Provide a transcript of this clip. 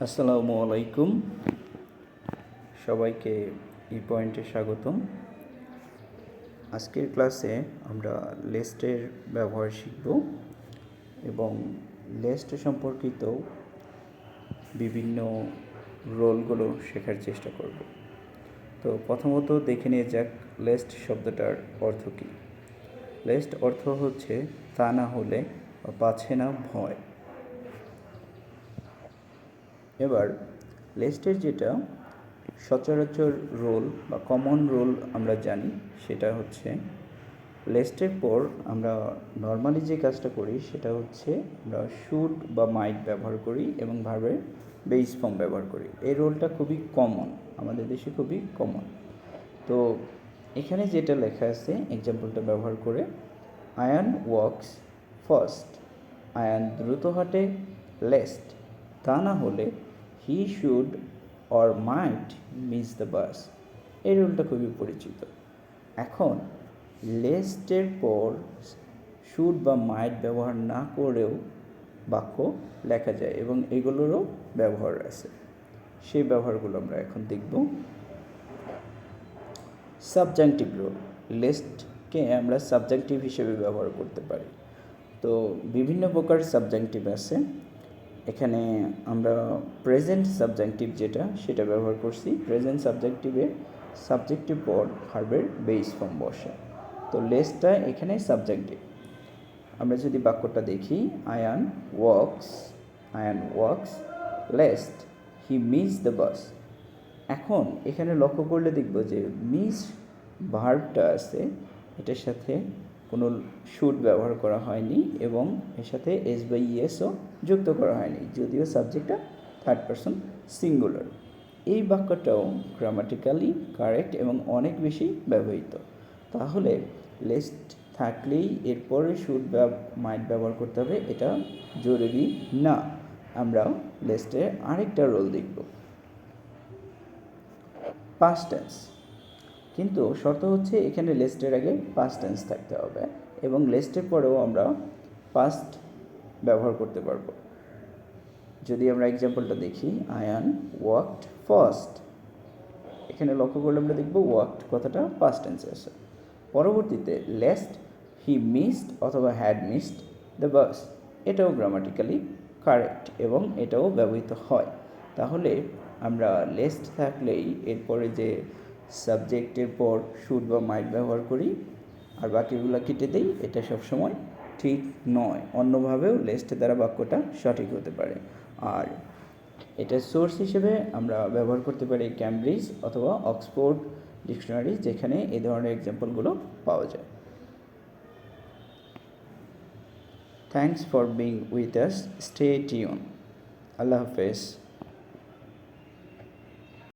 আসসালামু আলাইকুম, সবাইকে এই পয়েন্টে স্বাগতম। আজকের ক্লাসে আমরা লিস্টের ব্যবহার শিখব এবং লিস্ট সম্পর্কিত বিভিন্ন রোলগুলো শেখার চেষ্টা করব। তো প্রথমত দেখে নিয়ে যাক লিস্ট শব্দটার অর্থ কী। লিস্ট অর্থ হচ্ছে তা না হলে বা পাছে না ভয়। এবার লিস্টের যেটা সচরাচর রোল বা কমন রোল আমরা জানি সেটা হচ্ছে লিস্টের পর আমরা নর্মালি যে কাজটা করি সেটা হচ্ছে আমরা শুড বা মাইট ব্যবহার করি এবং ভার্বের বেস ফর্ম ব্যবহার করি। এই রোলটা খুবই কমন, আমাদের দেশে খুবই কমন। তো এখানে যেটা লেখা আছে এক্সাম্পলটা ব্যবহার করে, আয়ান ওয়ার্কস ফার্স্ট। আয়ান দ্রুত হাঁটে লেস্ট, তা না হলে he should or might miss the bus. এই রুলটা খুবই পরিচিত। এখন লেস্টের পর শুড বা মাইট ব্যবহার না করেও বাক্য লেখা যায় এবং এগুলোরও ব্যবহার আছে। সেই ব্যবহারগুলো আমরা এখন দেখব। সাবজাংটিভ রোল, লিস্টকে আমরা সাবজেক্টিভ হিসেবে ব্যবহার করতে পারি। তো বিভিন্ন প্রকার সাবজাংটিভ আছে। এখানে আমরা প্রেজেন্ট সাবজেক্টিভ যেটা সেটা ব্যবহার করছি। প্রেজেন্ট সাবজেক্টিভে সাবজেক্টিভ পর ভার্বের বেস ফর্ম বসে। তো লিস্টটা এখানে সাবজেক্টিভ। আমরা যদি বাক্যটা দেখি, Ayan works lest he miss the bus. এখন এখানে লক্ষ্য করলে দেখব যে মিস ভার্বটা আছে, এটার সাথে কোনো শুড ব্যবহার করা হয়নি এবং এর সাথে এস বা ইএসও যুক্ত করা হয়নি, যদিও সাবজেক্টটা থার্ড পারসন সিঙ্গুলার। এই বাক্যটাও গ্রামাটিক্যালি কারেক্ট এবং অনেক বেশি ব্যবহৃত। তাহলে লিস্ট থাকলেই এরপরে শুড বা মাইট ব্যবহার করতে হবে, এটা জরুরি না। আমরা লিস্টে আরেকটা রোল দেখব, পাস্ট টেন্স। কিন্তু শর্ত হচ্ছে এখানে লিস্টের আগে পাস্ট টেন্স থাকতে হবে এবং লিস্টের পরেও আমরা পাস্ট ব্যবহার করতে পারবো। যদি আমরা এক্সাম্পলটা দেখি, আয়ান ওয়ার্কড ফার্স্ট, এখানে লক্ষ্য করলে আমরা দেখব ওয়ার্কড কথাটা পাস্ট টেন্সে আছে। পরবর্তীতে লেস্ট হি মিসড অথবা হ্যাড মিসড দ্য বাস, এটাও গ্রামাটিক্যালি কারেক্ট এবং এটাও ব্যবহৃত হয়। তাহলে আমরা লিস্ট থাকলেই এরপরে যে সাবজেক্টের পর শুড বা মাইট ব্যবহার করি আর বাকিগুলো কেটে দিই, এটা সবসময় ঠিক নয়। অন্যভাবেও লিস্ট দ্বারা বাক্যটা সঠিক হতে পারে। আর এটা সোর্স হিসেবে আমরা ব্যবহার করতে পারি ক্যামব্রিজ অথবা অক্সফোর্ড ডিকশনারি, যেখানে এই ধরনের এক্সাম্পলগুলো পাওয়া যায়। Thanks for being with us, stay tune. আল্লাহ হাফেজ।